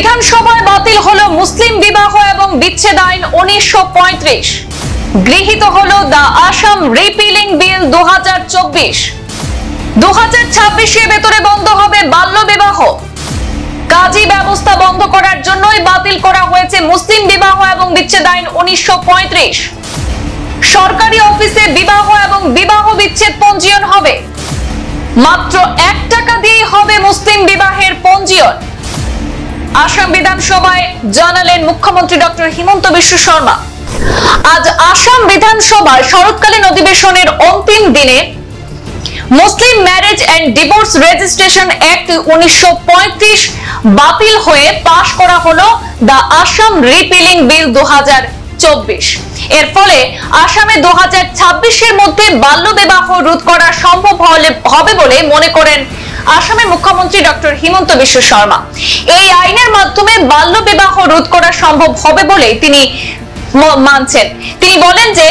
বিধানসভায় বাতিল হলো মুসলিম বিবাহ এবং বিচ্ছেদ আইন 1935। গৃহীত হলো দ্য আসাম রিপিলিং বিল 2024। 2026 ভেতরে বন্ধ হবে বাল্য বিবাহ। কাজী ব্যবস্থা বন্ধ করার জন্যই বাতিল করা হয়েছে মুসলিম বিবাহ এবং বিচ্ছেদ আইন 1935। সরকারি অফিসে বিবাহ এবং বিবাহ বিচ্ছেদ পঞ্জীয়ন হবে। মাত্র 1 টাকা দিয়েই হবে মুসলিম বিবাহের পঞ্জীয়ন। আসাম বিধানসভায় জানালেন মুখ্যমন্ত্রী ডক্টর হিমন্ত বিশ্ব শর্মা। আজ আসাম বিধানসভার শরৎকালীন অধিবেশনের অন্তিম দিনে Muslim marriage and divorce registration act 1935 বাতিল হয়ে পাশ করা হলো দ্য আসাম রিপিলিং বিল 2024। এর ফলে আসামে 2026 মধ্যে বাল্য বিবাহ রোধ করা সম্ভব হবে বলে মনে করেন আসামের মুখ্যমন্ত্রী ডক্টর হিমন্ত বিশ্ব শর্মা। এই আইনের মাধ্যমে বাল্য বিবাহ রোধ করা সম্ভব হবে বলে তিনি মানছেন। তিনি বলেন যে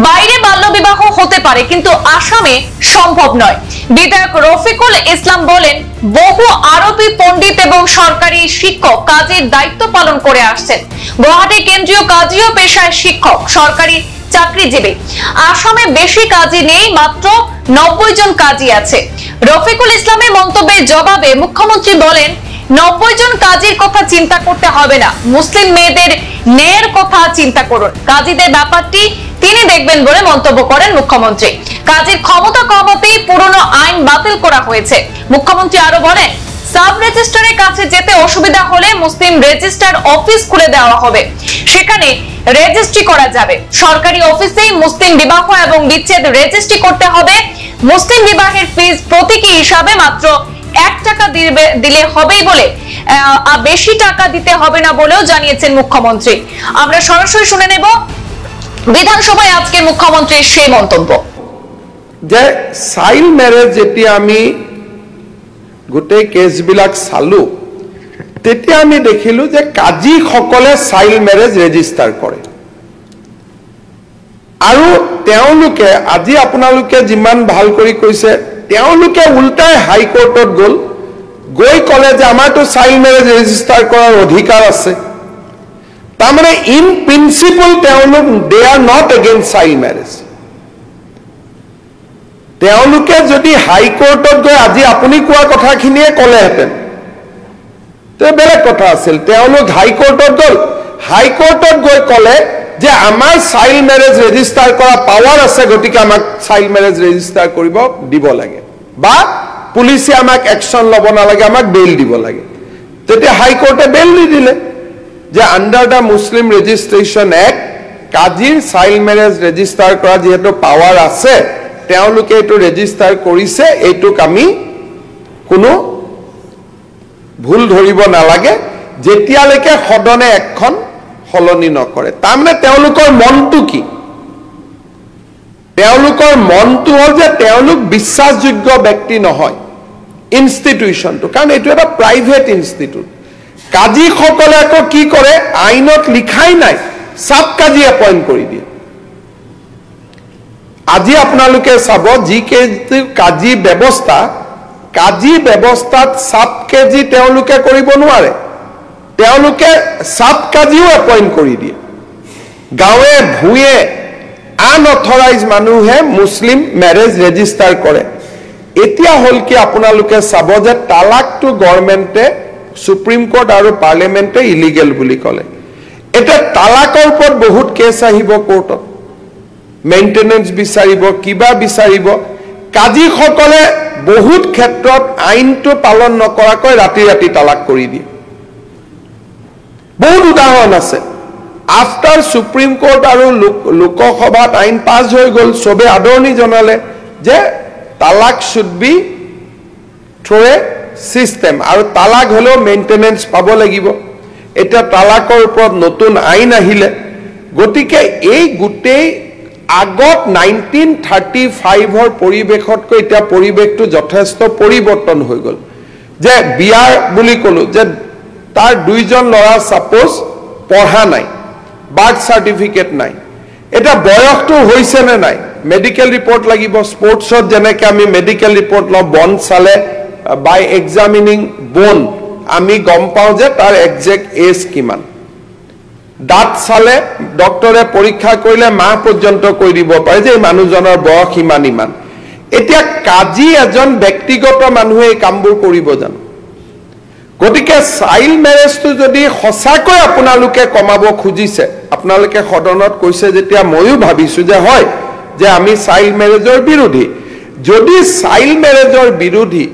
বাইরে বাল্য বিবাহ হতে পারে কিন্তু আসামে সম্ভব নয়। বিধায়ক রফিকুল ইসলাম বলেন, বহু আরবি পণ্ডিত এবং সরকারি শিক্ষক কাজীর দায়িত্ব পালন করে আসছেন। গুয়াহাটি কেন্দ্রীয় কাজীও পেশায় শিক্ষক, সরকারি চাকরিজীবী। আসামে বেশি কাজী নেই, মাত্র 90 জন কাজী আছে। রফিকুল ইসলামের মন্তব্যের জবাবে মুখ্যমন্ত্রী বলেন, 90 জন কাজীর কথা চিন্তা করতে হবে না, মুসলিম মেয়েদের ন্যায়ের কথা চিন্তা করুন। কাজীদের ব্যাপারটি তিনি দেখবেন বলে মন্তব্য করেন মুখ্যমন্ত্রী। কাজীর ক্ষমতা কমাতেই পুরনো আইন বাতিল করা হয়েছে। মুখ্যমন্ত্রী আরো বলেন, সাব রেজিস্ট্রারের কাছে যেতে অসুবিধা হলে মুসলিম রেজিস্ট্রার অফিস খুলে দেওয়া হবে, সেখানে রেজিস্ট্রি করা যাবে। সরকারি অফিসেই মুসলিম বিবাহ এবং বিচ্ছেদ রেজিস্ট্রি করতে হবে। মুসলিম বিবাহের ফিস প্রতীকী হিসাবে মাত্র 1 টাকা দিলে হবেই বলে বেশি টাকা দিতে হবে না বলেও জানিয়েছেন মুখ্যমন্ত্রী। আমরা সরাসরি শুনে নেব বিধানসভায় আজকে মুখ্যমন্ত্রীর সেই মন্তব্য। যে চাইল্ড ম্যারেজ যেতিয়া আমি গোটেই কেসবিলাক চালু, তেতিয়া আমি দেখিলো যে কাজীসকলে চাইল্ড ম্যারেজ ৰেজিষ্টাৰ কৰে আৰু তেওঁলোকে আজি আপোনালোকে যিমান ভাল কৰি কৈছে, তেওঁলোকে উল্টাই হাইকোৰ্টত গৈ ক'লে যে আমাৰতো চাইল্ড ম্যাৰেজ ৰেজিষ্টাৰ কৰাৰ অধিকাৰ আছে। তাৰমানে ইন প্ৰিন্সিপল তেওঁলোক দে আৰ নট এগেইনষ্ট চাইল্ড ম্যাৰেজ। তেওঁলোকে যদি হাইকোৰ্টত গৈ আজি আপুনি কোৱা কথাখিনিয়ে ক'লেহেঁতেন তে বেলেগ কথা আছিল। তেওঁলোক হাইকোৰ্টত গ'ল, হাইকোৰ্টত গৈ ক'লে যে আমাৰ চাইল্ড ম্যাৰেজ ৰেজিষ্টাৰ কৰা পাৱাৰ আছে, গতিকে আমাক চাইল্ড ম্যাৰেজ ৰেজিষ্টাৰ কৰিব দিব লাগে, বা পুলিচে আমাক একশন ল'ব নালাগে, আমাক বেইল দিব লাগে। তেতিয়া হাইকোৰ্টে বেইল দি দিলে যে under the Muslim registration act কাজীৰ চাইল্ড ম্যাৰেজ ৰেজিষ্টাৰ কৰা যিহেতু পাৱাৰ আছে, তেওঁলোকে এইটো ৰেজিষ্টাৰ কৰিছে, এইটোক আমি কোনো ভুল ধৰিব নালাগে যেতিয়ালৈকে সদনে এখন সলনি নকৰে। তাৰমানে তেওঁলোকৰ মনটো কি? তেওঁলোকৰ মনটো হ'ল যে তেওঁলোক বিশ্বাসযোগ্য ব্যক্তি নহয় ইনষ্টিটিউশ্যনটো, কাৰণ এইটো এটা প্ৰাইভেট ইনষ্টিটিউট। কাজীসকলে আকৌ কি কৰে, আইনত লিখাই নাই, চাব কাজী এপইণ্ট কৰি দিয়ে। আজি আপোনালোকে চাব যিকেইটো কাজী ব্যৱস্থাত চাব কেজি তেওঁলোকে কৰিব নোৱাৰে, তেওঁলোকে চাব কাজীও এপইণ্ট কৰি দিয়ে। গাঁৱে ভূঞে আনঅথৰাইজ মানুহে মুছলিম ম্যাৰেজ ৰেজিষ্টাৰ কৰে। এতিয়া হ'ল কি, আপোনালোকে চাব যে তালাকটো গভৰ্ণমেণ্টে, সুপ্ৰিম কোৰ্ট আৰু পাৰ্লিয়ামেণ্টে ইলিগেল বুলি ক'লে। এতিয়া তালাকৰ ওপৰত বহুত কেছ আহিব কোৰ্টত, মেইনটেনেন্স বিচাৰিব, কিবা বিচাৰিব। কাজীসকলে বহুত ক্ষেত্ৰত আইনটো পালন নকৰাকৈ ৰাতি ৰাতি তালাক কৰি দিয়ে। বহুত উদাহৰণ আছে। আফটাৰ সুপ্ৰিম কোৰ্ট আৰু লোকসভাত আইন পাছ হৈ গ'ল, চবে আদৰণি জনালে যে তালাক should be through A system, আৰু তালাক হ'লেও মেইনটেনেন্স পাব লাগিব। এতিয়া তালাকৰ ওপৰত নতুন আইন আহিলে, গতিকে এই গোটেই আগত 1935 পৰিৱেশতকৈ এতিয়া পৰিৱেশটো যথেষ্ট পৰিৱৰ্তন হৈ গ'ল। যে বিয়াৰ বুলি ক'লো যে তাৰ 2 জন ল'ৰা সাপোজ পঢ়া নাই, বাৰ্থ সাৰ্টিফিকেট নাই, এটা বয়সটো হৈছে নে নাই, মেডিকেল ৰিপৰ্ট লাগিব। স্পৰ্টছত যেনেকৈ আমি মেডিকেল ৰিপৰ্ট লওঁ, বন চালে বাই এক্সামিনিং বোন আমি গম পাওঁ যে তাৰ একজেক্ট এজ কিমান দাঁত চালে ডক্টৰে পৰীক্ষা কৰিলে মাহ পৰ্যন্ত কৈ দিব পাৰে যে এই মানুহজনৰ বয়স ইমান ইমান এতিয়া কাজী এজন ব্যক্তিগত মানুহে এই কামবোৰ কৰিব জানো গতিকে চাইল্ড মেৰেজটো যদি সঁচাকৈ আপোনালোকে কমাব খুজিছে আপোনালোকে সদনত কৈছে যেতিয়া ময়ো ভাবিছো যে হয় যে আমি চাইল্ড মেৰেজৰ বিৰোধী যদি চাইল্ড মেৰেজৰ বিৰোধী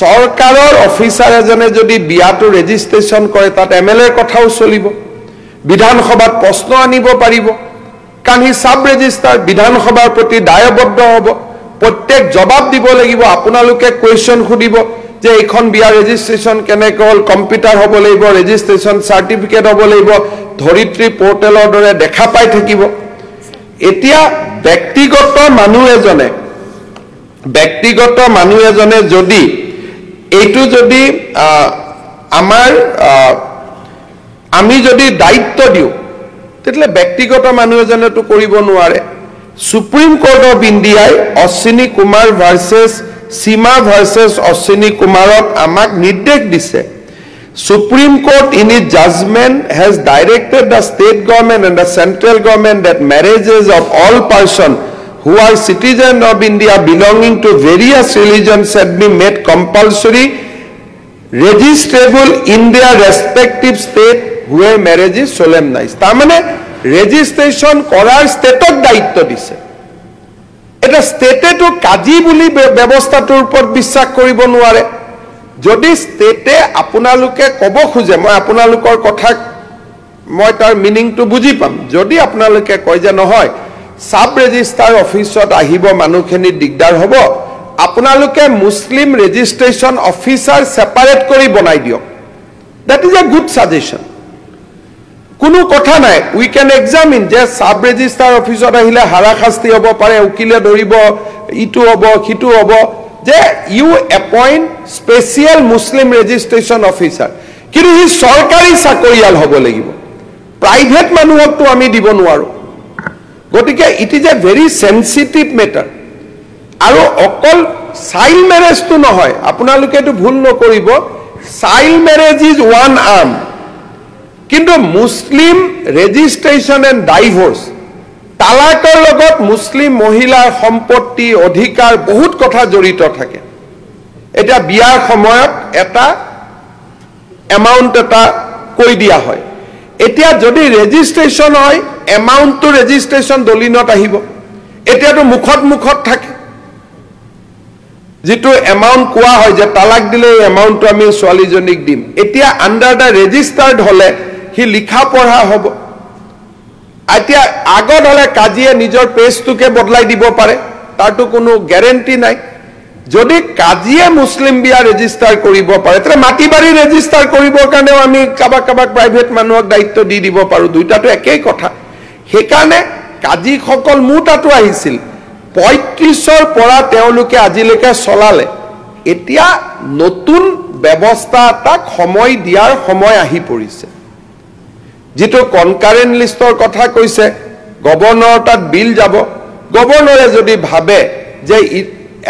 চৰকাৰৰ অফিচাৰ এজনে যদি বিয়াটো ৰেজিষ্ট্ৰেচন কৰে তাত এমএলএৰ কথাও চলিব বিধানসভাত প্ৰশ্ন আনিব পাৰিব কাৰণ হি সাব ৰেজিষ্টাৰ বিধানসভাৰ প্ৰতি দায়বদ্ধ হ'ব প্ৰত্যেক জবাব দিব লাগিব আপোনালোকে কোৱেশ্চন খুদিব যে এইখন বিয়া ৰেজিষ্ট্ৰেচন কেনেকৈ হ'ল কম্পিউটাৰ হ'ব লাগিব ৰেজিষ্ট্ৰেচন চাৰ্টিফিকেট হ'ব লাগিব ধৰিত্ৰী পোৰ্টেলৰ দৰে দেখা পাই থাকিব এতিয়া ব্যক্তিগত মানুহ এজনে যদি এইটো যদি আমি যদি দায়িত্ব দিওঁ তেতিয়াহ'লে ব্যক্তিগত মানুহ এজনেতো কৰিব নোৱাৰে সুপ্ৰিম কোৰ্ট অফ ইণ্ডিয়াই অশ্বিনী কুমাৰ ভাৰ্চেছ সীমা ভাৰ্চেছ অশ্বিনী কুমাৰক আমাক নিৰ্দেশ দিছে Supreme Court in its judgment has directed the state government and the central government that marriages of all persons who are citizens of India belonging to various religions should be made compulsory registrable in their respective state where marriage is solemnized. তাৰমানে registration কৰাৰ ষ্টেটক দায়িত্ব দিছে এটা ষ্টেটেটো কাজী বুলি ব্যৱস্থাটোৰ ওপৰত বিশ্বাস কৰিব নোৱাৰে যদি ষ্টেটে আপোনালোকে ক'ব খোজে মই আপোনালোকৰ কথা মই তাৰ মিনিংটো বুজি পাম যদি আপোনালোকে কয় যে নহয় সাব ৰেজিষ্টাৰ অফিচত আহিব মানুহখিনি দিগদাৰ হ'ব আপোনালোকে মুছলিম ৰেজিষ্ট্ৰেচন অফিচাৰ সেপাৰেট কৰি বনাই দিয়ক that is a good suggestion কোনো কথা নাই we can examine যে সাব ৰেজিষ্টাৰ অফিচত আহিলে হাৰাশাস্তি হ'ব পাৰে উকিলে ধৰিব ইটো হ'ব কিটো হ'ব যে you appoint special Muslim registration officer কিন্তু হি সৰকাৰী চাকৰিয়াল হ'ব লাগিব প্ৰাইভেট মানুহকটো আমি দিব নোৱাৰো গতিকে it is a very sensitive matter আৰু অকল চাইল্ড মেৰেজটো নহয় আপোনালোকে এটো ভুল নকৰিব child marriage is one arm কিন্তু মুছলিম ৰেজিষ্ট্ৰেচন এণ্ড ডাইভোৰ্স তালাকৰ লগত মুছলিম মহিলাৰ সম্পত্তি অধিকাৰ বহুত কথা জড়িত থাকে এটা বিয়াৰ সময়ত এটা এমাউন্ট এটা কৈ দিয়া হয় এতিয়া যদি ৰেজিষ্ট্ৰেচন হয় এমাউন্টটো ৰেজিষ্ট্ৰেচন দলিনত আহিব এতিয়াটো মুখত থাকে যেটো এমাউন্ট কোৱা হয় যে তালাক দিলে এমাউন্টটো আমি ছোৱালীজনীক দিম এতিয়া আন্ডাৰ দা ৰেজিষ্টাৰ্ড হলে হি লিখা পঢ়া হ'ব এতিয়া আগত হলে কাজীয়ে নিজৰ পেজটোকে বদলাই দিব পাৰে তাৰটো কোনো গ্যাৰান্টি নাই যদি কাজীয়ে মুছলিম বিয়া ৰেজিষ্টাৰ কৰিব পাৰে তে মাটিবাৰী ৰেজিষ্টাৰ কৰিবৰ কাৰণেও আমি কাবাক প্ৰাইভেট মানুহক দায়িত্ব দি দিব পাৰো দুইটাটো একেই কথা হেকানে কাজী সকল মুটাটো আহিছিল 35ৰ পৰা তেওঁলোকে আজিলৈকে চলালে এতিয়া নতুন ব্যৱস্থা তাক সময় দিয়াৰ সময় আহি পৰিছে যেটো কনকাৰেন্ট লিষ্টৰ কথা কৈছে গভৰ্ণৰ তাত বিল যাব গভৰ্ণৰে যদি ভাবে যে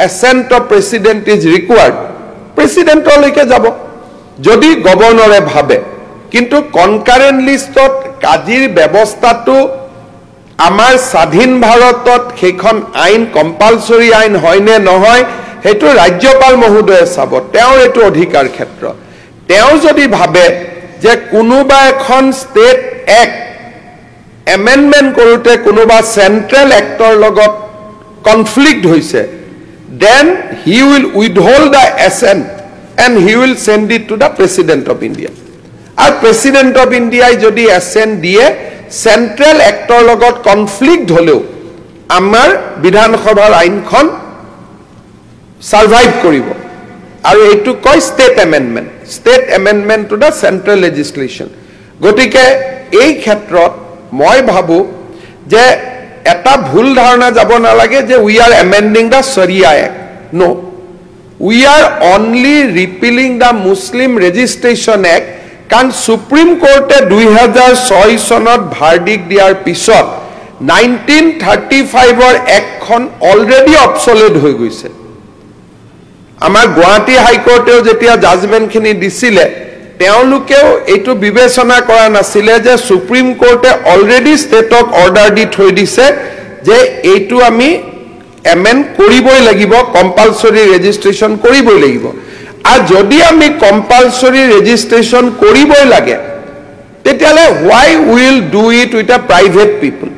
assent of president is required প্ৰেসিডেন্টলৈকে যাব যদি গভৰ্ণৰে ভাবে কিন্তু কনকাৰেন্ট লিষ্টত কাজীৰ ব্যৱস্থাটো আমাৰ স্বাধীন ভাৰতত সেইখন আইন কম্পালসৰি আইন হয় নে নহয় হেতু ৰাজ্যপাল মহোদয়ে চাব তেওঁৰ এটো অধিকাৰ ক্ষেত্ৰ তেওঁ যদি ভাবে যে কোনোবা এখন স্টেট এক্ট এমেন্ডমেন্ট কৰোতে কোনোবা সেন্ট্ৰাল এক্টৰ লগত কনফ্লিক্ট হৈছে then he will withhold the assent and he will send it to the president of India আর president of India যদি assent দিয়ে সেন্ট্রাল এক্টৰ লগত কনফ্লিক্ট হলেও আমাৰ বিধানসভাৰ আইনখন সাৰ্ভাইভ কৰিব আৰু এটো কয় state amendment to the central legislation গতিকে এই ক্ষেত্ৰত মই ভাবো যে এটা ভুল ধাৰণা যাব না লাগে যে we are amending the Sharia Act no we are only repealing the Muslim Registration Act কাৰণ সুপ্ৰিম কোৰ্টে 2006 চনত ভাৰ্ডিক দিয়াৰ পিছত 1935 ৰ একখন অলৰেডি অবসলেট হৈ গৈছে আমাৰ গুৱাহাটী হাইকোৰ্টেও যেতিয়া জাজমেন্টখিনি দিছিলে তেওঁলোকেও এইটো বিবেচনা কৰা নাছিলে যে সুপ্ৰিম কোৰ্টে অলৰেডি ষ্টেটক অৰ্ডাৰ দি থৈ দিছে যে এইটো আমি এমেণ্ড কৰিবই লাগিব, কম্পালসৰি ৰেজিষ্ট্ৰেশ্যন কৰিবই লাগিব। আৰু যদি আমি কম্পালসৰি ৰেজিষ্ট্ৰেশ্যন কৰিবই লাগে তেতিয়াহ'লে why will do it with a private people?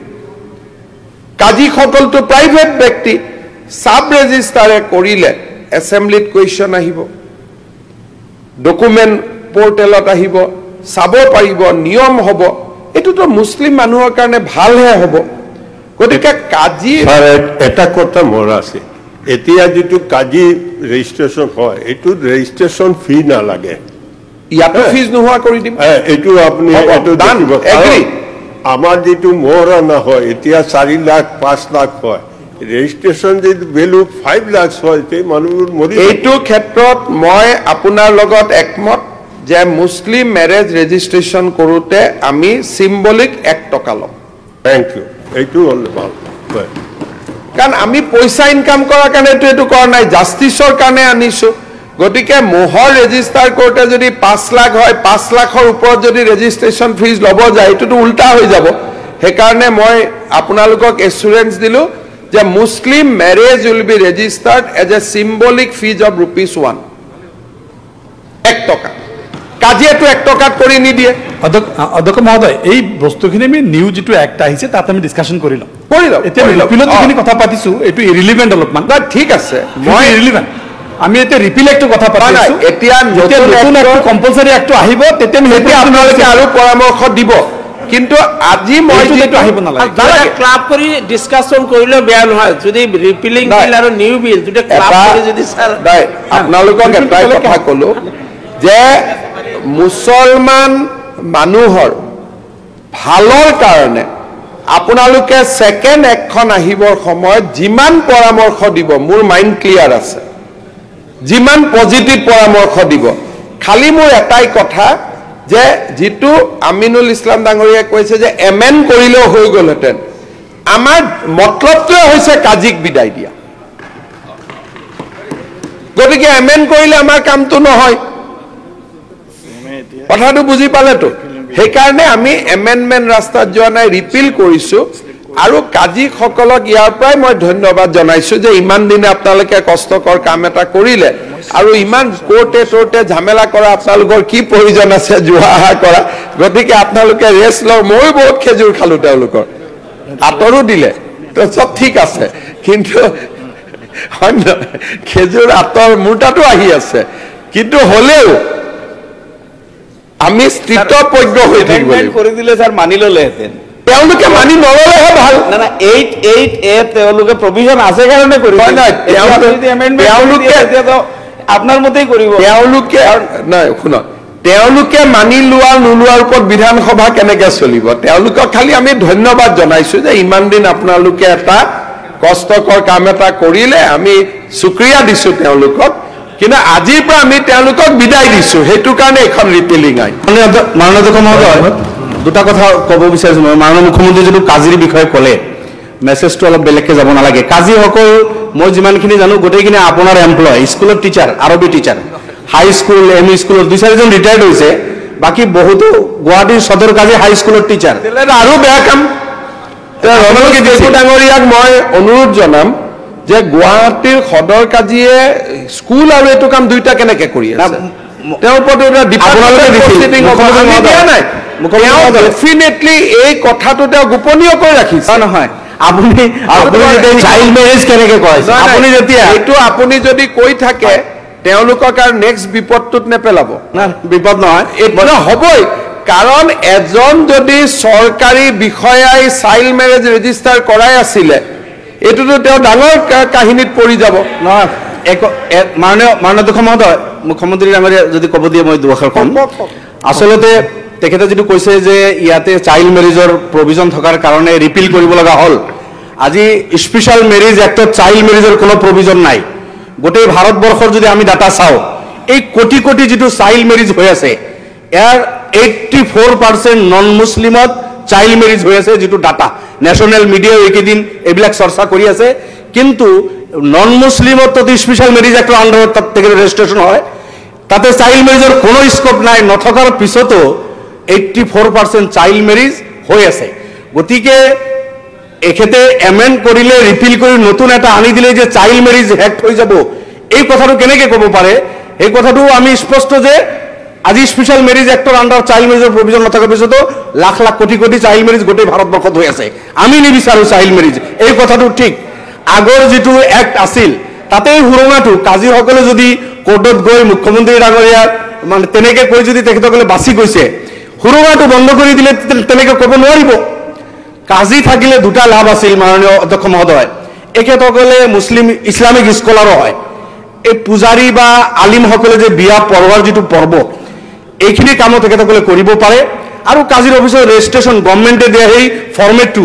কাজীসকলটো প্ৰাইভেট ব্যক্তি, সাব ৰেজিষ্টাৰে কৰিলে এছেম্বলিত কুৱেশ্যন আহিব, ডকুমেণ্ট পোৰ্টেলত আহিব, চাব পাৰিব, নিয়ম হ'ব, এইটোতো মুছলিম মানুহৰ কাৰণে ভালহে হ'ব। গতিকে কাজী এটা কথা মোৰ আছে, এতিয়া যিটো কাজী ৰেজিষ্ট্ৰেশ্যন হয় এইটো ৰেজিষ্ট্ৰেশ্যন ফি নালাগে, ইয়াতো ফিজ নোহোৱা কৰি দিম। এইটো আপুনি এইটো দেখিব। আমাৰ যিটো মহাৰণা হয় এতিয়া 4 লাখ 5 লাখ হয়, ৰেজিষ্ট্ৰেশ্যন যদি ভেলু 5 লাখ হয় তে মানুহবোৰ মৰি। এইটো ক্ষেত্ৰত মই আপোনাৰ লগত একমত যে মুছলিম মেৰেজ ৰেজিষ্ট্ৰেশ্যন কৰোঁতে আমি চিম্বলিক 1 টকা ল'ম। থেংক ইউ, এইটো হ'লে ভাল। কাৰণ আমি পইচা ইনকাম কৰাৰ কাৰণেতো এইটো কৰা নাই, জাষ্টিছৰ কাৰণে আনিছোঁ। গতিকে মোহৰ ৰেজিষ্টাৰ কৰোঁতে যদি 5 লাখ হয়, 5 লাখৰ ওপৰত যদি ৰেজিষ্ট্ৰেশ্যন ফিজ ল'ব যায় এইটোতো উল্টা হৈ যাব। সেইকাৰণে মই আপোনালোকক এছুৰেঞ্চ দিলোঁ যে Muslim marriage will be registered as a symbolic fee of ₹1, 1 টকা। কাজিয়াটো 1 টকাত কৰি নিদিয়ে। অধ্যক্ষ মহোদয়, এই বস্তুখিনি আমি নিউ যিটো এক্ট আহিছে তাত আমি ডিছকাশ্যন কৰি লওঁ। এতিয়া ৰিপিলত যিখিনি কথা পাতিছোঁ এইটো ইৰিলিভেণ্ট অলপমান। ঠিক আছে, মই ইৰিলিভেণ্ট। আমি এতিয়া ৰিপিল এক্টৰ কথা পাতিছোঁ, এতিয়া নতুন কম্পালচৰি এক্টটো আহিব তেতিয়া আপোনালোকে আৰু পৰামৰ্শ দিব। কিন্তু আজি মই আহিব নালাগে, ক্লাব কৰি ডিছকাশ্যন কৰিলেও বেয়া নহয়। যদি ৰিপিলিং বিল আৰু নিউ বিল দুটা ক্লাব কৰি যদি আপোনালোকক এটাই কথা ক'লো যে মুছলমান মানুহৰ ভালৰ কাৰণে আপোনালোকে ছেকেণ্ড এক্টখন আহিবৰ সময়ত যিমান পৰামৰ্শ দিব মোৰ মাইণ্ড ক্লিয়াৰ আছে, যিমান পজিটিভ পৰামৰ্শ দিব। খালি মোৰ এটাই কথা যে যিটো আমিনুল ইছলাম ডাঙৰীয়াই কৈছে যে এমেণ্ড কৰিলেও হৈ গ'লহেঁতেন, আমাৰ মতলবটোৱে হৈছে কাজিক বিদায় দিয়া। গতিকে এমেণ্ড কৰিলে আমাৰ কামটো নহয়, কথাটো বুজি পালেতো। সেইকাৰণে আমি এমেণ্ডমেণ্ট ৰাস্তাত যোৱা নাই, ৰিপিল কৰিছোঁ। আৰু কাজীসকলক ইয়াৰ পৰাই মই ধন্যবাদ জনাইছোঁ যে ইমান দিনে আপোনালোকে কষ্টকৰ কাম এটা কৰিলে, আৰু ইমান কোৰ্টে টোৰ্টে ঝামেলা কৰা আপোনালোকৰ কি প্ৰয়োজন আছে যোৱা অহা কৰা। গতিকে আপোনালোকে ৰেষ্ট লওক। ময়ো বহুত খেজুৰ খালোঁ, তেওঁলোকৰ আঁতৰো দিলে, তো চব ঠিক আছে। কিন্তু খেজুৰ আঁতৰ মোৰ তাতো আহি আছে, কিন্তু হ'লেও আমি স্থিতপ্ৰজ্ঞ হৈ থাকিব লাগিব। কৰি দিলে ছাৰ মানি ল'লেহেঁতেন, তেওঁলোকে মানি নল'লেহে ভাল। না 8A তেওঁলোকে প্ৰভিজন আছে কাৰণে কৰিব। তেওঁলোকে আপোনাৰ মতেই কৰিব। তেওঁলোকে নাই শুনক, তেওঁলোকে মানি লোৱা নোলোৱাৰ ওপৰত বিধানসভা কেনেকে চলিব? তেওঁলোকক খালি আমি ধন্যবাদ জনাইছোঁ যে ইমান দিন আপোনালোকে এটা কষ্টকৰ কাম এটা কৰিলে, আমি শুক্ৰিয়া দিছোঁ তেওঁলোকক। কিন্তু আজিৰ পৰা আমি তেওঁলোকক বিদায় দিছোঁ, সেইটো কাৰণে এইখন ৰিপিলিং আইন। মাননীয় অধ্যক্ষ মহোদয়, দুটা কথা ক'ব বিচাৰিছোঁ মই। মাননীয় মুখ্যমন্ত্ৰী যিটো কাজিৰ বিষয়ে ক'লে, মেছেজটো অলপ বেলেগকৈ যাব নালাগে। কাজিসকল মই যিমানখিনি জানো গোটেইখিনি আপোনাৰ এমপ্লয়, স্কুলৰ টিচাৰ, আৰবী টিচাৰ, হাই স্কুল ME স্কুলৰ 2-4জন ৰিটায়াৰ্ড হৈছে, বাকী বহুতো গুৱাহাটীৰ সদৰ কাজী হাই স্কুলৰ টিচাৰ। আৰু বেয়া কাম। ডাঙৰীয়াক মই অনুৰোধ জনাম যে গুৱাহাটীৰ সদৰ কাজীয়ে স্কুল আৰু এইটো কাম দুইটা কেনেকে কৰি আছে, তেওঁৰ ওপৰত ডেফিনেটলি এই কথাটো তেওঁ গোপনীয় কৰি ৰাখিছে। নহয়, আপুনি চাইল্ড মেৰেজ কেনেকে কৰে? আপুনি যেতিয়া এইটো আপুনি যদি কৈ থাকে তেওঁলোকক আৰু নেক্সট বিপদটোত নেপেলাব। বিপদ নহয়, এইটো হ'বই। কাৰণ এজন যদি চৰকাৰী বিষয়াই চাইল্ড মেৰেজ ৰেজিষ্টাৰ কৰাই আছিলে, এইটোতো তেওঁ ডাঙৰ কাহিনীত পৰি যাব। নহয়, মাননীয় অধ্যক্ষ মহোদয়, মুখ্যমন্ত্ৰী ডাঙৰীয়া যদি ক'ব দিয়ে মই দুআষাৰ ক'ম। আচলতে তেখেতে যিটো কৈছে যে ইয়াতে চাইল্ড মেৰেজৰ প্ৰভিজন থকাৰ কাৰণে ৰিপিল কৰিব লগা হ'ল। আজি স্পেচিয়েল মেৰেজ এক্টত চাইল্ড মেৰেজৰ কোনো প্ৰভিজন নাই। গোটেই ভাৰতবৰ্ষৰ যদি আমি ডাটা চাওঁ, এই কোটি কোটি যিটো চাইল্ড মেৰেজ হৈ আছে, ইয়াৰ 84% নন মুছলিমত চাইল্ড মেৰেজ হৈ আছে, যিটো ডাটা নেশ্যনেল মিডিয়াও এইকেইদিন এইবিলাক চৰ্চা কৰি আছে। কিন্তু নন মুছলিমত যদি স্পেচিয়েল মেৰেজ এক্টৰ আণ্ডাৰত তাত তেখেতৰ ৰেজিষ্ট্ৰেশ্যন হয়, তাতে চাইল্ড মেৰিজৰ কোনো স্কোপ নাই, নথকাৰ পিছতো 84% চাইল্ড মেৰিজ হৈ আছে। গতিকে এখেতে এমেণ্ড কৰিলে, ৰিপিল কৰি নতুন এটা আনি দিলে যে চাইল্ড মেৰিজ হেক হৈ যাব, এই কথাটো কেনেকৈ ক'ব পাৰে? এই কথাটো আমি স্পষ্ট যে আজি স্পেচিয়েল মেৰিজ এক্টৰ আণ্ডাৰ চাইল্ড মেৰিজৰ প্ৰভিজন নথকাৰ পিছতো লাখ লাখ কোটি কোটি চাইল্ড মেৰিজ গোটেই ভাৰতবৰ্ষত হৈ আছে। আমি নিবিচাৰোঁ চাইল্ড মেৰিজ, এই কথাটো ঠিক। আগৰ যিটো এক্ট আছিল তাতে সুৰঙাটো কাজীসকলে যদি কোৰ্টত গৈ মুখ্যমন্ত্ৰী ডাঙৰীয়া মানে তেনেকৈ কৈ যদি তেখেতসকলে বাছি গৈছে, সুৰঙাটো বন্ধ কৰি দিলে তেনেকৈ ক'ব নোৱাৰিব। কাজী থাকিলে দুটা লাভ আছিল মাননীয় অধ্যক্ষ মহোদয়, এখেতসকলে মুছলিম ইছলামিক স্কলাৰো হয়। এই পূজাৰী বা আলিমসকলে যে বিয়া পঢ়োৱাৰ যিটো পৰ্ব, এইখিনি কামো তেখেতসকলে কৰিব পাৰে। আৰু কাজীৰ অফিচৰ ৰেজিষ্ট্ৰেশ্যন গভৰ্ণমেণ্টে দিয়া সেই ফৰ্মেটটো,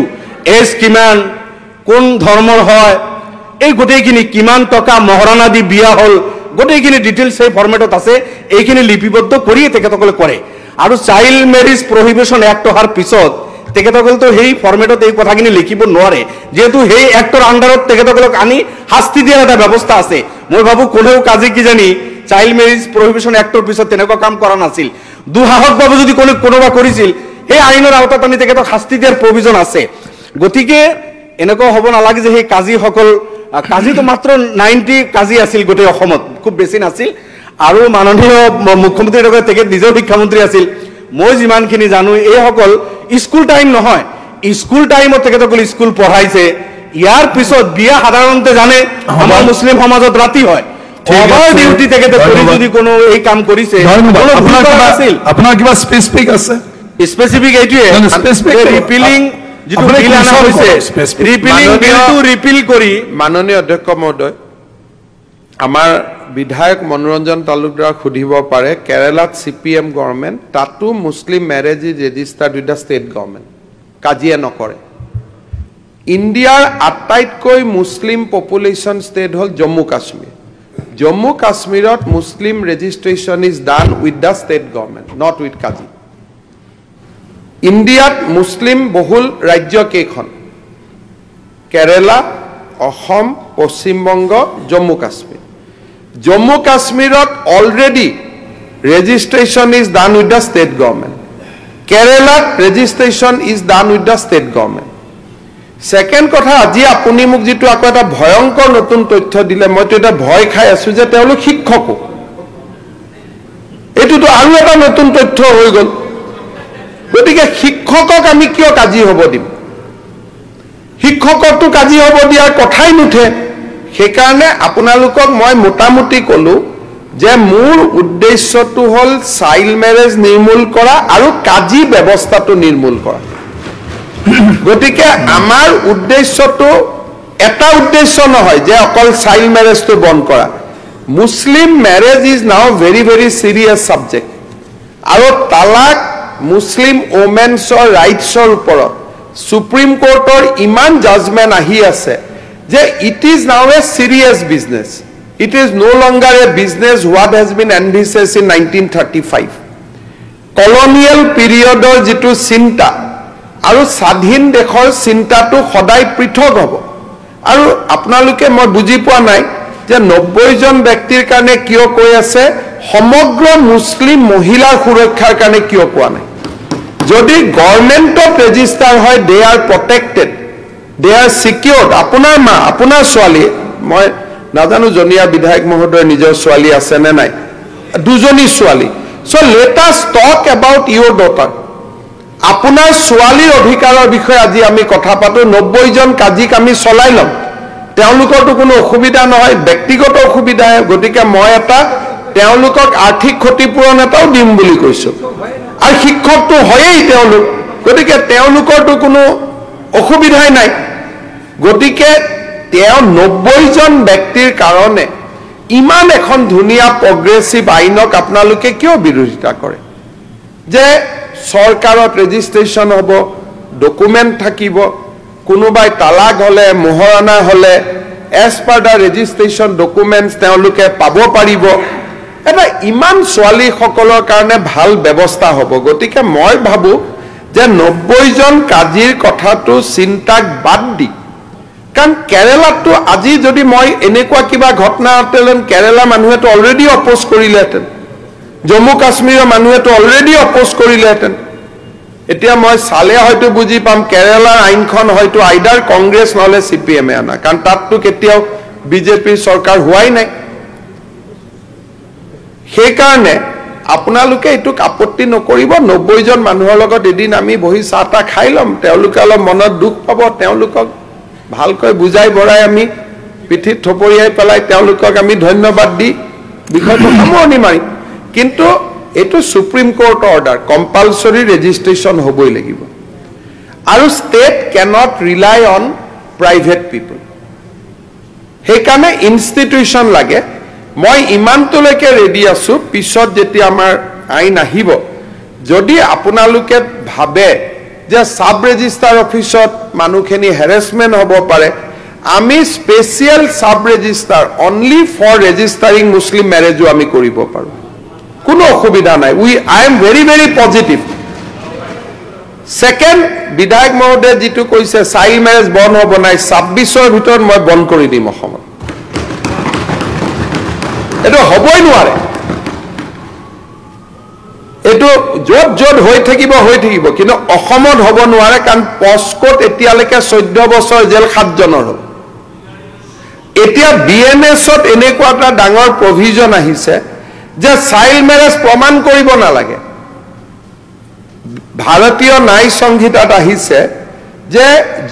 এজ কিমান, কোন ধৰ্মৰ হয়, এই গোটেইখিনি কিমান টকা মহাৰণা দি বিয়া হ'ল, গোটেইখিনি ডিটেইলছ সেই ফৰ্মেটত আছে। এইখিনি লিপিবদ্ধ কৰিয়ে তেখেতসকলে কৰে। আৰু চাইল্ড মেৰিজ প্ৰহিবিশ্যন এক্ট অহাৰ পিছত তেখেতসকলেতো সেই ফৰ্মেটত এই কথাখিনি লিখিব নোৱাৰে, যিহেতু সেই এক্টৰ আণ্ডাৰত তেখেতসকলক আনি শাস্তি দিয়াৰ এটা ব্যৱস্থা আছে। মই ভাবোঁ কোনেও কাজী কিজানি চাইল্ড মেৰিজ প্ৰহিবিশ্যন এক্টৰ পিছত তেনেকুৱা কাম কৰা নাছিল। দুঃসাহসভাৱে যদি কোনোবা কৰিছিল, সেই আইনৰ আওতাত আনি তেখেতক শাস্তি দিয়াৰ প্ৰভিজন আছে। গতিকে এনেকুৱা হ'ব নালাগে যে সেই কাজীসকল, কাজীটো মাত্ৰ 90 কাজী আছিল গোটেই অসমত, খুব বেছি নাছিল। আৰু মাননীয় মুখ্যমন্ত্ৰীৰ লগত তেখেত নিজেও শিক্ষামন্ত্ৰী আছিল। মই যিমানখিনি জানো এইসকল স্কুল টাইম নহয়, স্কুল টাইমত তেখেতসকলে স্কুল পঢ়াইছে। ইয়াৰ পিছত বিয়া সাধাৰণতে জানে আমাৰ মুছলিম সমাজত ৰাতি হয়, অভাৰ ডিউটি তেখেতে কৰি যদি কোনো এই কাম কৰিছে। আপোনাৰ কিবা স্পেচিফিক আছে? স্পেচিফিক এইটোৱে ৰিপিলিং যিটো বিল অনা হৈছে, ৰিপিলিং বিলটো ৰিপিল কৰি মাননীয় অধ্যক্ষ মহোদয়, আমাৰ বিধায়ক মনোৰঞ্জন তালুকদাৰক সুধিব পাৰে, কেৰালাত CPM গভৰ্ণমেণ্ট, তাতো Muslim marriage is registered with the state government, কাজিয়া নকৰে। ইণ্ডিয়াৰ আটাইতকৈ মুছলিম পপুলেশ্যন ষ্টেট হ'ল জম্মু কাশ্মীৰ। জম্মু কাশ্মীৰত Muslim registration is done with the state government, not with qazi. ইণ্ডিয়াত মুছলিম বহুল ৰাজ্য কেইখন? কেৰালা, অসম, পশ্চিমবংগ, জম্মু কাশ্মীৰ। জম্মু কাশ্মীৰত already registration is done with the state government. কেৰালাত registration is done with the state government. Second কথা, আজি আপুনি মোক যিটো আকৌ এটা ভয়ংকৰ নতুন তথ্য দিলে, মইতো এটা ভয় খাই আছো যে তেওঁলোক শিক্ষকো। এইটোতো আৰু এটা নতুন তথ্য হৈ গ'ল। গতিকে শিক্ষকক আমি কিয় কাজি হ'ব দিম? শিক্ষককতো কাজি হ'ব দিয়াৰ কথাই নুঠে। সেইকাৰণে আপোনালোকক মই মোটামুটি ক'লো যে মোৰ উদ্দেশ্যটো হ'ল চাইল্ড মেৰেজ নিৰ্মূল কৰা আৰু কাজি ব্যৱস্থাটো নিৰ্মূল কৰা। গতিকে আমাৰ উদ্দেশ্যটো এটা উদ্দেশ্য নহয় যে অকল চাইল্ড মেৰেজটো বন্ধ কৰা। Muslim marriage is now very very serious subject. আৰু তালাক মুছলিম ওমেন্সৰ ৰাইটছৰ ওপৰত সুপ্ৰিম কোৰ্টৰ ইমান জাজমেণ্ট আহি আছে যে it is now a serious business. It is no longer a business what has been envisaged in 1935। Colonial পিৰিয়ডৰ যিটো চিন্তা আৰু স্বাধীন দেশৰ চিন্তাটো সদায় পৃথক হ'ব। আৰু আপোনালোকে মই বুজি পোৱা নাই যে 90 জন ব্যক্তিৰ কাৰণে কিয় কৈ আছে, সমগ্ৰ মুছলিম মহিলাৰ সুৰক্ষাৰ কাৰণে কিয় কোৱা নাই? যদি গভৰ্ণমেণ্টত ৰেজিষ্টাৰ হয়, দে আৰ প্ৰটেক্টেড, দে আৰ চিকিউৰ্ড। আপোনাৰ মা, আপোনাৰ ছোৱালী, মই নাজানো জনীয়া বিধায়ক মহোদয় নিজৰ ছোৱালী আছে নে নাই, দুজনী ছোৱালী। চ' let us talk about Euro daughter. আপোনাৰ ছোৱালীৰ অধিকাৰৰ বিষয়ে আজি আমি কথা পাতো। 90 জন কাজিক আমি চলাই ল'ম, তেওঁলোকৰতো কোনো অসুবিধা নহয়, ব্যক্তিগত অসুবিধা। গতিকে মই এটা তেওঁলোকক আৰ্থিক ক্ষতিপূৰণ এটাও দিম বুলি কৈছো। আৰু শিক্ষকটো হয়েই তেওঁলোক, গতিকে তেওঁলোকৰতো কোনো অসুবিধাই নাই। গতিকে 90 জন ব্যক্তিৰ কাৰণে ইমান এখন ধুনীয়া প্ৰগ্ৰেছিভ আইনক আপোনালোকে কিয় বিৰোধিতা কৰে? যে চৰকাৰত ৰেজিষ্ট্ৰেশ্যন হ'ব, ডকুমেণ্ট থাকিব, কোনোবাই তালাক হ'লে, মোহৰণা হ'লে as per the registration documents তেওঁলোকে পাব পাৰিব। এটা ইমান ছোৱালীসকলৰ কাৰণে ভাল ব্যৱস্থা হ'ব। গতিকে মই ভাবোঁ যে 90 জন কাজিৰ কথাটো চিন্তাক বাদ দি, কাৰণ কেৰালাততো আজি যদি মই এনেকুৱা কিবা ঘটনা হেঁতেন, কেৰালা মানুহেতো অলৰেডি অপ'জ কৰিলেহেঁতেন। জম্মু কাশ্মীৰৰ মানুহেতো অলৰেডি অপ'জ কৰিলেহেঁতেন এতিয়া মই চালে হয়তো বুজি পাম কেৰালাৰ আইনখন হয়তো আইডাৰ কংগ্ৰেছ নহলে CPM-এ আনা কাৰণ তাততো কেতিয়াও বিজেপিৰ চৰকাৰ হোৱাই নাই সেইকাৰণে আপোনালোকে এইটোক আপত্তি নকৰিব 90 জন মানুহৰ লগত এদিন আমি বহি চাহটা খাই ল'ম তেওঁলোকে অলপ মনত দুখ পাব তেওঁলোকক ভালকৈ বুজাই বৰাই আমি পিঠিত থপৰিয়াই পেলাই তেওঁলোকক আমি ধন্যবাদ দি বিষয়টো সামৰণি মাৰিম কিন্তু এটো supreme court order compulsory registration হ'বই লাগিব আৰু ষ্টেট ক্যানট ৰিলাই অন প্ৰাইভেট পিপল সেইকাৰণে ইনষ্টিটিউচন লাগে মই ইমানটোলৈকে ৰেডি আছো পিছত যেতিয়া আমাৰ আইন আহিব যদি আপোনালোকে ভাবে যে সাব ৰেজিষ্ট্ৰাৰ অফিচত মানুহখিনি হেৰাসমেন্ট হ'ব পাৰে আমি special sub registrar only for registering Muslim মেৰেজো আমি কৰিব পাৰো কোনো অসুবিধা নাই I am very very positive second বিধায়ক মহোদয় যেটো কৈছে চাইল্ড মেৰেজ বন্ধ হ'ব নাই 26ৰ ভিতৰত মই বন্ধ কৰি দিম অসমত এটো হ'বই নোৱাৰে এটো যত যত হৈ থাকিব কিন্তু অসমত হ'ব নোৱাৰে কাৰণ পস্কোত এতিয়ালৈকে 14 বছৰ জেল 7 জনৰ হ'ল এতিয়া বিএনএছত এনেকুৱা এটা ডাঙৰ প্ৰভিজন আহিছে যে চাইল্ড মেৰেজ প্ৰমাণ কৰিব নালাগে ভাৰতীয় ন্যায় সংহিতাত আহিছে যে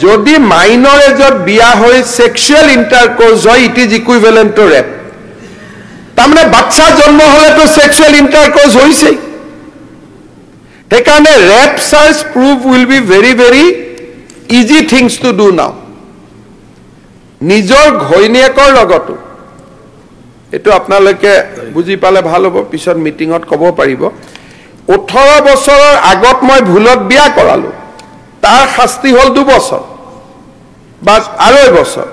যদি মাইনৰ এজত বিয়া হৈ সেক্সুৱেল ইন্টাৰকোৰ্স হয় it is equivalent to rape তাৰমানে বাচ্চা জন্ম হলেতো সেক্সুৱেল ইন্টাৰকোৰ্স হৈছে সেইকাৰণে rape charge prove will be very very easy things to do now নিজৰ ঘৈণীয়েকৰ লগতো এটো আপোনালোকে বুজি পালে ভাল হ'ব পিছত মিটিংত ক'ব পাৰিব 18 বছৰৰ আগত মই ভুলত বিয়া কৰালো তাৰ শাস্তি হ'ল 2 বছৰ বা আৰু 1 বছৰ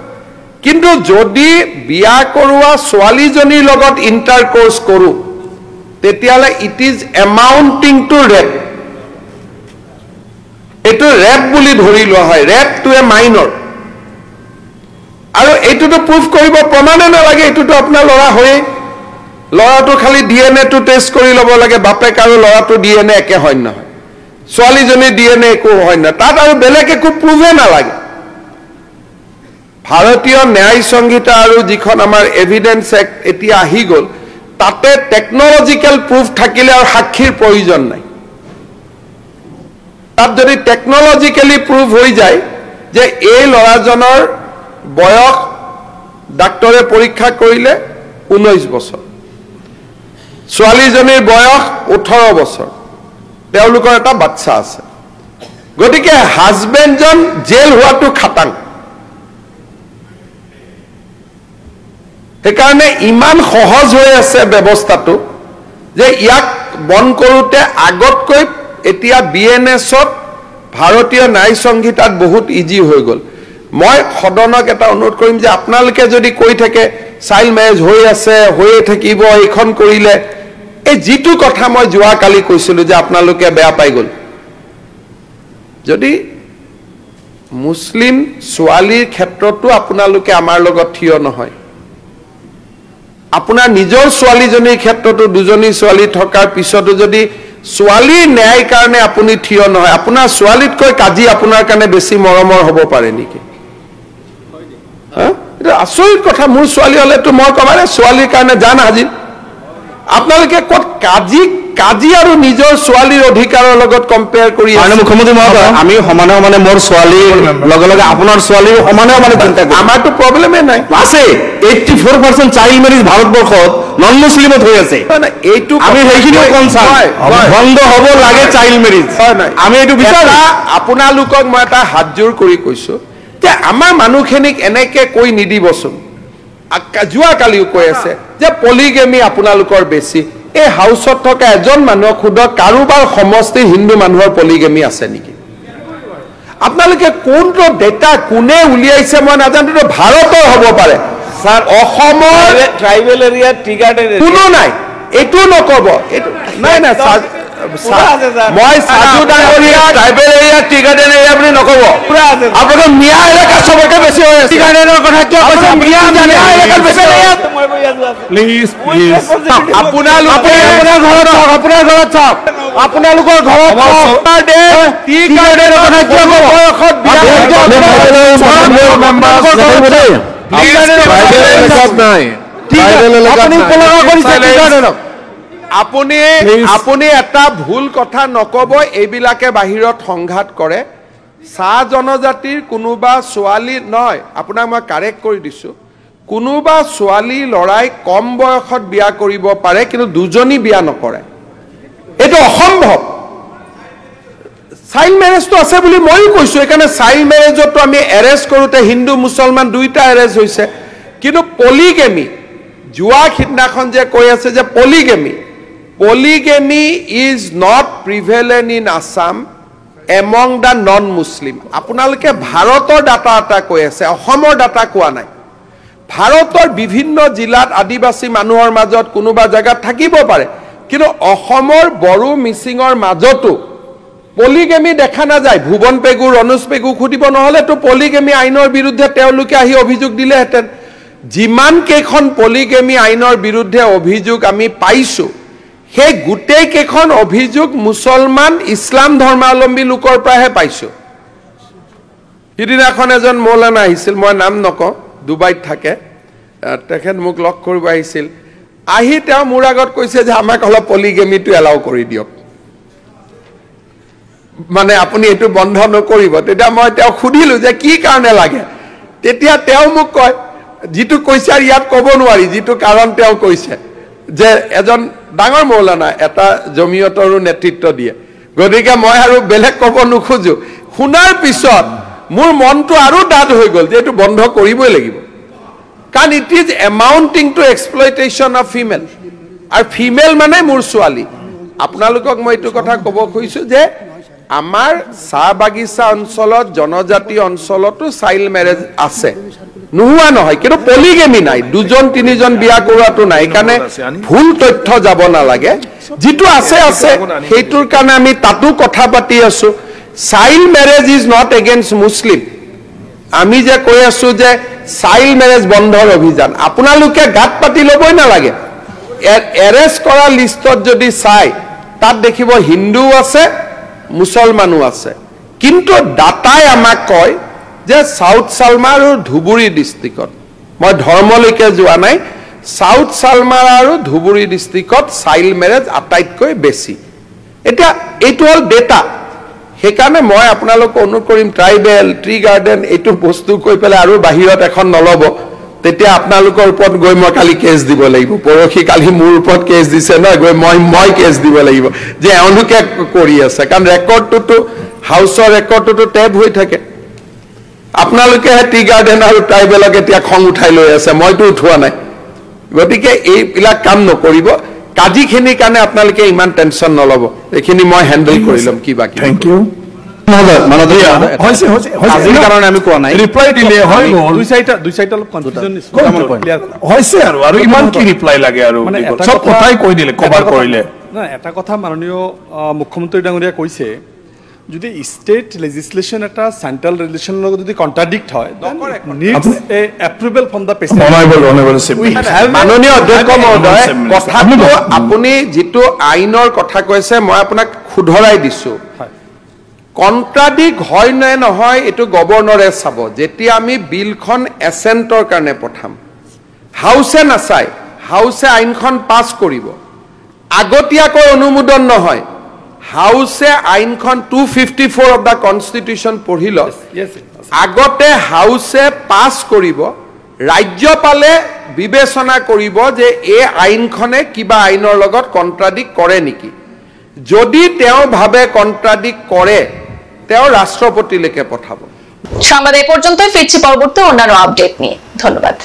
কিন্তু যদি বিয়া কৰোৱা ছোৱালীজনীৰ লগত ইন্টাৰকোৰ্স কৰো তেতিয়ালে it is amounting two rap এটো ৰেপ বুলি ধৰি লোৱা হয় ৰেপ টু এ মাইনৰ আৰু এটোটো প্ৰুফ কৰিব প্ৰমাণে নালাগে এটোটো আপোনাৰ লৰা হয় লৰাটো খালি ডিএনএ টো টেষ্ট কৰি ল'ব লাগে বাপেক আৰু লৰাটো ডিএনএ একে হয় নহয় ছোৱালীজনী ডিএনএ একো হয় না তাত আৰু বেলেগ একো প্ৰুফে নালাগে ভাৰতীয় ন্যায় সংহিতা আৰু যিখন আমাৰ এভিডেন্স এক্ট এতিয়া আহি গল তাতে টেকনলজিক্যাল প্ৰুফ থাকিলে আৰু সাক্ষীৰ প্ৰয়োজন নাই তাত যদি টেকনলজিক্যালি প্ৰুফ হৈ যায় যে এই লৰাজনৰ বয়স ডাক্তৰে পৰীক্ষা কৰিলে 19 বছৰ ছোৱালীজনীৰ বয়স 18 বছৰ তেওঁলোকৰ এটা বাচ্চা আছে গতিকে হাজবেণ্ডজন জেল হোৱাটো খাটাং সেইকাৰণে ইমান সহজ হৈ আছে ব্যৱস্থাটো যে ইয়াক বন কৰোতে আগতকৈ এতিয়া বিএনএছত ভাৰতীয় ন্যায় সংহিতাত বহুত ইজি হৈ গল মই সদনক এটা অনুৰোধ কৰিম যে আপোনালোকে যদি কৈ থাকে চাইল্ড মেৰেজ হৈ আছে হৈয়ে থাকিব এইখন কৰিলে এই যেটো কথা মই যোৱা কালি কৈছিলো যে আপোনালোকে বেয়া পাই গল যদি মুছলিম ছোৱালীৰ ক্ষেত্ৰতো আপোনালোকে আমাৰ লগত থিয় নহয় আপোনাৰ নিজৰ ছোৱালীজনীৰ ক্ষেত্ৰতো দুজনী ছোৱালী থকাৰ পিছতো যদি ছোৱালীৰ ন্যায় কাৰণে আপুনি থিয় নহয় আপোনাৰ ছোৱালীতকৈ কাজি আপোনাৰ কাৰণে বেছি মৰমৰ হ'ব পাৰে নেকি এটা আচৰিত কথা মোৰ ছোৱালী হলেতো মই কমাৰে ছোৱালীৰ কাৰণে জান হাজিৰ আপোনালোকে কত কাজি আৰু নিজৰ ছোৱালীৰ অধিকাৰৰ লগত কম্পেয়াৰ কৰি মানে মুখ্যমন্ত্ৰী মহোদয় আমি সমানে সমানে মোৰ ছোৱালীৰ লগে লগে আপোনাৰ ছোৱালীৰ সমানে সমানে চিন্তা কৰো আমাৰতো প্ৰব্লেমে নাই আছে 84% চাইল্ড মেৰেজ ভাৰতবৰ্ষত নন মুছলিমত হৈ আছে এইটো আমি সেইখিনিও কনচাৰ্ন বন্ধ হ'ব লাগে চাইল্ড মেৰেজ আমি এইটো বিচাৰো আপোনালোকক মই এটা হাতজোৰ কৰি কৈছো যে আমাৰ মানুহখিনিক এনেকে কৈ নিদিবচোন যোৱা কালিও কৈ আছে যে পলিগেমি আপোনালোকৰ বেছি এই হাউসত থকা এজন মানুহ খুদ কাৰোবাৰ সমষ্টি হিন্দু মানুহৰ পলিগেমি আছে নেকি আপোনালোকে কোনটো ডেটা কোনে উলিয়াইছে মই নাজানো তো ভাৰতৰ হ'ব পাৰে স্যাৰ অসমৰ ট্ৰাইবেল এৰিয়া টিগাৰ্ড কোনো নাই এটো নকব এটো নাই না মই সাজু ডাঙৰীয়া tribal area tea garden area বুলি নক'ব আপোনালোকৰ মিয়া এলেকা চবকে বেছি হৈ আছে টি গাৰ্ডেনৰ কথা কিয় কৈছে মিয়া এলেকাত বেছি প্লিজ আপোনালোকে আপোনাৰ ঘৰত চাওক আপোনালোকৰ ঘৰত টি গাৰ্ডেনৰ কথা কিয় আপুনি এটা ভুল কথা নকব এইবিলাকে বাহিৰত সংঘাত কৰে চাহ জনজাতিৰ কোনোবা ছোৱালী নহয় আপোনাক মই কাৰেক্ট কৰি দিছো কোনোবা ছোৱালী লৰাই কম বয়সত বিয়া কৰিব পাৰে কিন্তু দুজনী বিয়া নকৰে এইটো অসম্ভৱ চাইল্ড মেৰেজটো আছে বুলি মইও কৈছো এখানে চাইল্ড মেৰেজটো আমি এৰেষ্ট কৰোতে হিন্দু মুছলমান দুইটা এৰেষ্ট হৈছে কিন্তু পলিগেমি জুৱা খিদনাখন যে কৈ আছে যে polygamy is not prevalent in Assam among the non-Muslim. আপোনালোকে ভাৰতৰ ডাটা এটা কৈ আছে অসমৰ ডাটা কোৱা নাই ভাৰতৰ বিভিন্ন জিলাত আদিবাসী মানুহৰ মাজত কোনোবা জায়গা থাকিব পাৰে কিন্তু অসমৰ বড়ো মিছিঙৰ মাজতো polygamy দেখা না যায় ভুবন পেগু ৰনুজ পেগু খুদিব নহলে তো polygamy আইনৰ বিৰুদ্ধে তেওঁলোকে আহি অভিযোগ দিলেহেঁতেন যিমান কেখন polygamy আইনৰ বিৰুদ্ধে অভিযোগ আমি পাইছো সেই গুটেই কেখন অভিযোগ মুছলমান ইছলাম ধৰ্মাৱলম্বী লোকৰ পৰাহে পাইছো হিদিনাখন এজন মৌলানা আহিছিল মই নাম নকওঁ দুবাইত থাকে তেখেত মোক লগ কৰিব আহিছিল আহি তেওঁ মোৰ আগত কৈছে যে আমাক অলপ পলিগেমিটো এলাউ কৰি দিয়ক মানে আপুনি এটো বন্ধ নকৰিব তেতিয়া মই তেওঁ খুদিলো যে কি কাৰণে লাগে তেতিয়া তেওঁ মোক কয় জিতু কৈছে আৰু ইয়াত ক'ব নোৱাৰি জিতু কাৰণ তেওঁ কৈছে যে এজন ডাঙৰ মৌলানা এটা জমিয়তৰো নেতৃত্ব দিয়ে গতিকে মই আৰু বেলেগ ক'ব নোখোজো শুনাৰ পিছত মোৰ মনটো আৰু ডাঠ হৈ গ'ল যে এটো বন্ধ কৰিবই লাগিব কাৰণ it is amounting to exploitation of female আৰু ফিমেল মানে মোৰ ছোৱালী আপোনালোকক মই এটো কথা ক'ব খুজিছো যে আমাৰ চাহ বাগিচা অঞ্চলত জনজাতি অঞ্চলতো চাইল্ড মেৰেজ আছে নোহোৱা নহয় কিন্তু পলিগেমি নাই দুজন তিনিজন বিয়া কৰোৱাটো নাই কাৰণে ভুল তথ্য যাব নালাগে যেটো আছে আছে হেতুৰ কাৰণে আমি তাতো কথা পাতি আছো child marriage is not against Muslim আমি যে কৈ আছো যে চাইল্ড মেৰেজ বন্ধৰ অভিযান আপোনালোকে গাত পাতি লবই নালাগে এৰেষ্ট কৰা লিষ্টত যদি চাই তাত দেখিব হিন্দু আছে মুছলমানো আছে কিন্তু ডাটাই আমাক কয় যে সাউথ সালমাৰ আৰু ধুবুৰী ডিস্ট্ৰিক্টত মই ধৰ্মলৈকে যোৱা নাই সাউথ সালমাৰ আৰু ধুবুৰী ডিস্ট্ৰিক্টত চাইল্ড মেৰেজ আটাইতকৈ বেছি এটা এইটো হল ডেটা হেকাৰণে মই আপোনালোক অনুৰোধ কৰিম ট্ৰাইবেল ট্ৰি গাৰ্ডেন এইটো বস্তু কৈ পেলে আৰু বাহিৰত এখন নলব তেতিয়া আপোনালোকৰ ওপৰত গৈ মই কালি কেছ দিব লাগিব পৰখি কালি মোৰ ওপৰত কেছ দিছে না গৈ মই কেছ দিব লাগিব যে এওঁলোকে কৰি আছে কাৰণ ৰেকৰ্ডটো হাউছৰ ৰেকৰ্ডটো টেপ হৈ থাকে আপোনালোকে টি গাৰ্ডেন আৰু ট্ৰাইবেলক এতিয়া খং উঠাই লৈ আছে মইতো উঠোৱা নাই গতিকে এইবিলাক কাম নকৰিব কাজিখিনিৰ কাৰণে আপোনালোকে ইমান টেনচন নলব এইখিনি মই হেণ্ডেল কৰি লম কি বাকি থ্যাংক ইউ কাৰণে আমি কোৱা নাই ৰিপ্লাই দিলে হয় দুই চাইটা অলপ কনফিউজন হৈছে আৰু ইমান কি ৰিপ্লাই লাগে আৰু সব কথাই কৈ দিলে কভাৰ কৰিলে না এটা কথা মাননীয় মুখ্যমন্ত্ৰী ডাঙৰীয়া কৈছে যদি স্টেট লেজিসলেশন এটা সেন্ট্রাল রেগুলেশনের লগত যদি কন্ট্রাডিক্ট হয় needs a approval from the president মাননীয় অধ্যক্ষ মহোদয় কথাটো আপুনি যেটো আইনৰ কথা কৈছে মই আপোনাক খুধৰাই দিছো কন্ট্ৰাডিক্ট হয় নে নহয় এটো গভৰ্ণৰে চাব যেতিয়া আমি বিলখন এসেন্টৰ কাৰণে পঠাম হাউসে নাচাই হাউসে আইনখন পাস কৰিব আগতীয়াকৈ অনুমোদন নহয় হাউসে আইনখন 254 অফ দা কনস্টিটিউশন পঢ়িল আগতে হাউসে পাস কৰিব ৰাজ্যপালে বিবেচনা কৰিব যে এই আইনখনে কিবা আইনৰ লগত কন্ট্ৰাডিক্ট কৰে নেকি যদি তেওঁ ভাবে কন্ট্ৰাডিক্ট কৰে তেওঁ ৰাষ্ট্ৰপতিলৈকে পঠাব সংবাদ এই পৰ্যন্তই ফিৰছি পৰবৰ্তী অন্যান্য আপডেট নিয়ে ধন্যবাদ